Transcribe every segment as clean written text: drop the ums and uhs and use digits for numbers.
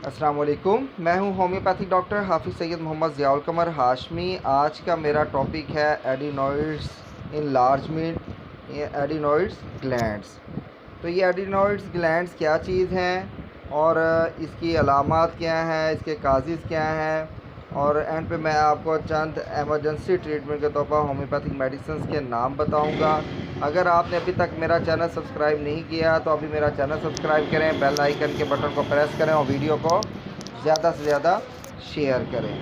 अस्सलाम वालेकुम। मैं हूं होम्योपैथिक डॉक्टर हाफिज़ सैयद मोहम्मद ज़ियाउल कमर हाशमी। आज का मेरा टॉपिक है एडिनोइड्स इनलार्जमेंट एडिनोइड्स ग्लैंड्स। तो ये एडिनोइड्स ग्लैंड्स क्या चीज़ हैं और इसकी अलामात क्या हैं, इसके काज़िज़ क्या हैं, और एंड पे मैं आपको चंद एमरजेंसी ट्रीटमेंट के तौर पर होम्योपैथिक मेडिसिन के नाम बताऊंगा। अगर आपने अभी तक मेरा चैनल सब्सक्राइब नहीं किया तो अभी मेरा चैनल सब्सक्राइब करें, बेल आइकन के बटन को प्रेस करें और वीडियो को ज़्यादा से ज़्यादा शेयर करें।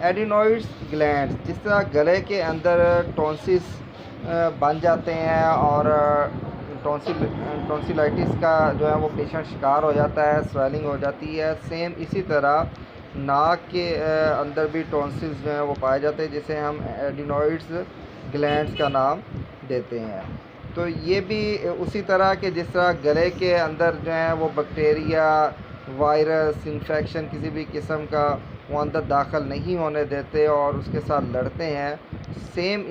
एडिनोइड्स ग्लैंड्स, जिस तरह गले के अंदर टॉन्सिस बन जाते हैं और टॉन्सिलाइटिस का जो है वो पेशेंट शिकार हो जाता है, स्वेलिंग हो जाती है, सेम इसी तरह नाक के अंदर भी टॉन्सिल्स जो हैं वो पाए जाते हैं, जिसे हम एडिनोइड्स ग्लैंड्स का नाम देते हैं। तो ये भी उसी तरह के जिस तरह गले के अंदर जो है वो बैक्टीरिया, वायरस, इन्फेक्शन किसी भी किस्म का वो अंदर दाखिल नहीं होने देते और उसके साथ लड़ते हैं, सेम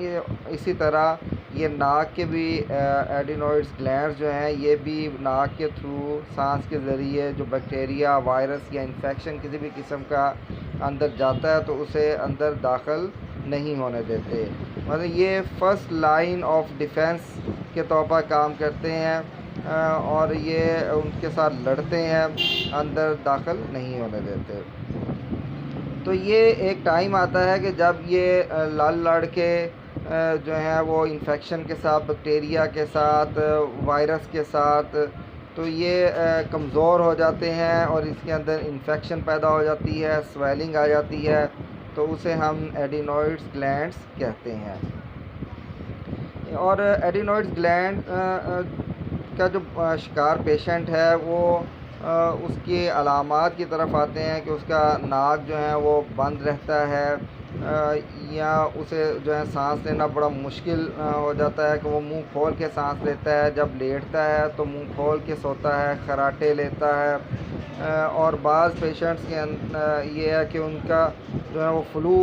इसी तरह ये नाक के भी एडिनोइड्स ग्लैंड्स जो हैं ये भी नाक के थ्रू सांस के ज़रिए जो बैक्टीरिया, वायरस या इन्फेक्शन किसी भी किस्म का अंदर जाता है तो उसे अंदर दाखिल नहीं होने देते। मतलब ये फ़र्स्ट लाइन ऑफ डिफेंस के तौर पर काम करते हैं और ये उनके साथ लड़ते हैं, अंदर दाखिल नहीं होने देते। तो ये एक टाइम आता है कि जब ये लड़ के जो है वो इन्फेक्शन के साथ, बैक्टीरिया के साथ, वायरस के साथ, तो ये कमज़ोर हो जाते हैं और इसके अंदर इन्फेक्शन पैदा हो जाती है, स्वेलिंग आ जाती है, तो उसे हम एडिनोइड्स ग्लैंड्स कहते हैं। और एडिनोइड्स ग्लैंड का जो शिकार पेशेंट है वो उसकी अलामात की तरफ आते हैं कि उसका नाक जो है वो बंद रहता है, या उसे जो है सांस लेना बड़ा मुश्किल हो जाता है कि वो मुंह खोल के सांस लेता है, जब लेटता है तो मुंह खोल के सोता है, खराटे लेता है। और बाज़ पेशेंट्स के ये है कि उनका जो है वो फ्लू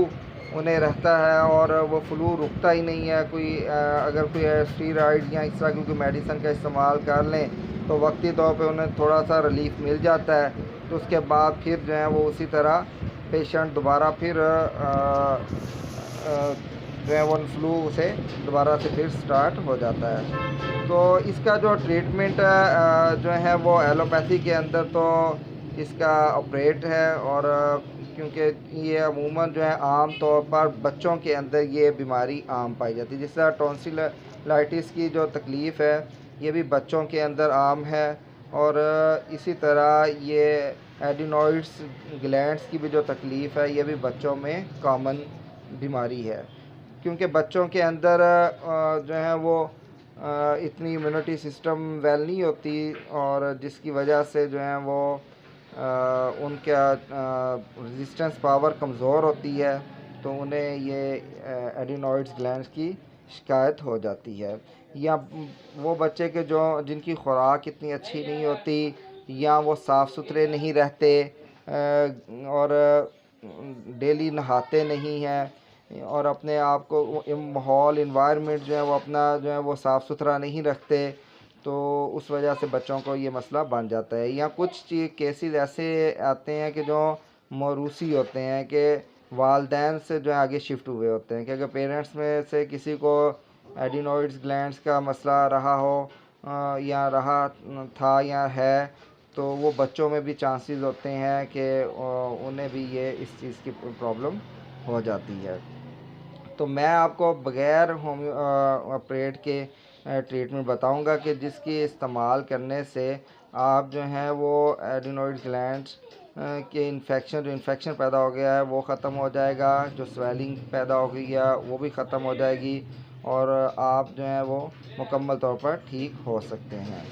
उन्हें रहता है और वो फ्लू रुकता ही नहीं है। अगर कोई स्टीरॉइड या इस तरह की कोई मेडिसिन का इस्तेमाल कर लें तो वक्ती तौर पे उन्हें थोड़ा सा रिलीफ मिल जाता है, तो उसके बाद फिर जो है वो उसी तरह पेशेंट दोबारा फिर जो है वो फ्लू उसे दोबारा से फिर स्टार्ट हो जाता है। तो इसका जो ट्रीटमेंट जो है वो एलोपैथी के अंदर तो इसका ऑपरेट है, और क्योंकि ये अमूमन जो है आम तौर पर बच्चों के अंदर ये बीमारी आम पाई जाती है। जिस तरह टॉन्सिलाइटिस की जो तकलीफ़ है ये भी बच्चों के अंदर आम है, और इसी तरह ये एडिनोइड्स ग्लैंड्स की भी जो तकलीफ़ है ये भी बच्चों में कॉमन बीमारी है, क्योंकि बच्चों के अंदर जो है वो इतनी इम्यूनिटी सिस्टम वेल नहीं होती, और जिसकी वजह से जो है वो उनका रेजिस्टेंस पावर कमज़ोर होती है, तो उन्हें ये एडिनोइड्स ग्लैंड्स की शिकायत हो जाती है। या वो बच्चे के जो जिनकी खुराक इतनी अच्छी नहीं होती, या वो साफ़ सुथरे नहीं रहते और डेली नहाते नहीं हैं, और अपने आप को माहौल इन्वायरमेंट जो है वो अपना जो है वो साफ़ सुथरा नहीं रखते, तो उस वजह से बच्चों को ये मसला बन जाता है। या कुछ केसेस ऐसे आते हैं कि जो मौरूसी होते हैं, कि वालदैन से जो है आगे शिफ्ट हुए होते हैं, कि अगर पेरेंट्स में से किसी को एडिनोइड्स ग्लैंड्स का मसला रहा हो या रहा था या है, तो वो बच्चों में भी चांसेस होते हैं कि उन्हें भी ये इस चीज़ की प्रॉब्लम हो जाती है। तो मैं आपको बग़ैर होम्यो ऑपरेट के ट्रीटमेंट बताऊंगा कि जिसकी इस्तेमाल करने से आप जो हैं वो एडिनोइड्स ग्लैंड्स के इन्फेक्शन पैदा हो गया है वो ख़त्म हो जाएगा, जो स्वेलिंग पैदा हो गई है वो भी ख़त्म हो जाएगी, और आप जो हैं वो मुकम्मल तौर पर ठीक हो सकते हैं।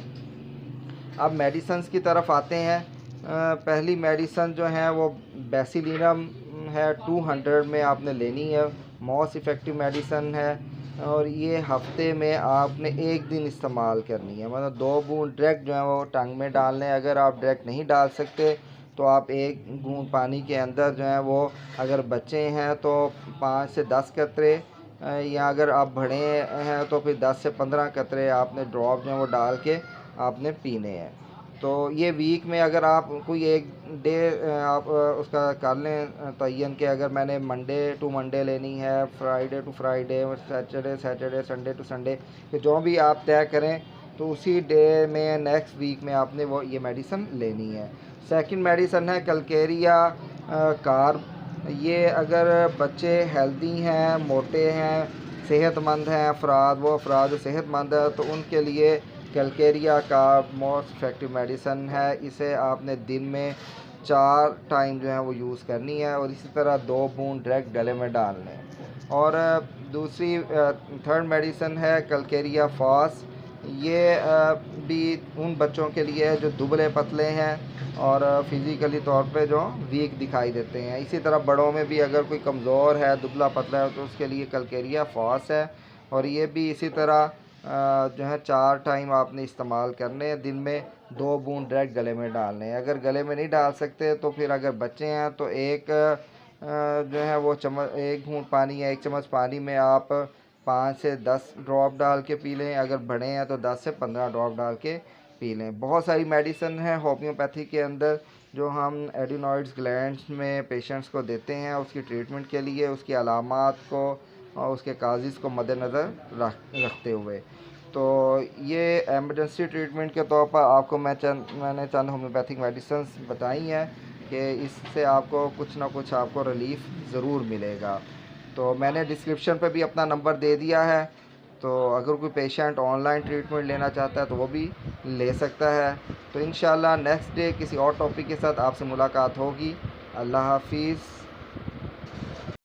अब मेडिसन्स की तरफ आते हैं। पहली मेडिसन जो है वो बेसिलिनम है, 200 में आपने लेनी है, मोस्ट इफ़ेक्टिव मेडिसन है, और ये हफ्ते में आपने एक दिन इस्तेमाल करनी है। मतलब 2 बूंद डायरेक्ट जो है वो टंग में डालने हैं। अगर आप डायरेक्ट नहीं डाल सकते तो आप 1 बूंद पानी के अंदर जो है वो, अगर बच्चे हैं तो 5 से 10 कतरे, या अगर आप बड़े हैं तो फिर 10 से 15 कतरे आपने ड्रॉप जो है वो डाल के आपने पीने हैं। तो ये वीक में अगर आप कोई एक डे आप उसका कर लें तयन के अगर मैंने मंडे टू मंडे लेनी है, Friday to Friday, Saturday Sunday to Sunday, कि जो भी आप तय करें तो उसी डे में नेक्स्ट वीक में आपने वो ये मेडिसिन लेनी है। सेकंड मेडिसिन है कैलकेरिया कार्ब। ये अगर बच्चे हेल्दी हैं, मोटे हैं, सेहतमंद हैं अफराद, वो अफराद जो सेहतमंद है तो उनके लिए कैलकेरिया का मोस्ट इफ़ेक्टिव मेडिसन है। इसे आपने दिन में 4 टाइम जो है वो यूज़ करनी है और इसी तरह 2 बूंद डायरेक्ट गले में डालने हैं। और दूसरी थर्ड मेडिसन है कैलकेरिया फास्ट। ये भी उन बच्चों के लिए है जो दुबले पतले हैं और फिज़िकली तौर पे जो वीक दिखाई देते हैं। इसी तरह बड़ों में भी अगर कोई कमज़ोर है, दुबला पतला है, तो उसके लिए कैलकेरिया फास्ट है। और ये भी इसी तरह जो है 4 टाइम आपने इस्तेमाल करने हैं, दिन में 2 बूंद डायरेक्ट गले में डालने हैं। अगर गले में नहीं डाल सकते तो फिर अगर बच्चे हैं तो एक जो है वो चम्मच, 1 घूंट पानी या 1 चम्मच पानी में आप 5 से 10 ड्रॉप डाल के पी लें। अगर बड़े हैं तो 10 से 15 ड्रॉप डाल के पी लें। बहुत सारी मेडिसिन है होम्योपैथी के अंदर जो हम एडिनॉइड्स ग्लैंड्स में पेशेंट्स को देते हैं उसकी ट्रीटमेंट के लिए, उसकी अलामात को और उसके काजिज़ को मद्देनज़र रखते हुए। तो ये एमरजेंसी ट्रीटमेंट के तौर पर आपको मैंने चंद होम्योपैथिक मेडिसिन बताई हैं कि इससे आपको कुछ ना कुछ आपको रिलीफ़ ज़रूर मिलेगा। तो मैंने डिस्क्रिप्शन पे भी अपना नंबर दे दिया है, तो अगर कोई पेशेंट ऑनलाइन ट्रीटमेंट लेना चाहता है तो वो भी ले सकता है। तो इंशाल्लाह नेक्स्ट डे किसी और टॉपिक के साथ आपसे मुलाकात होगी। अल्लाह हाफिज़।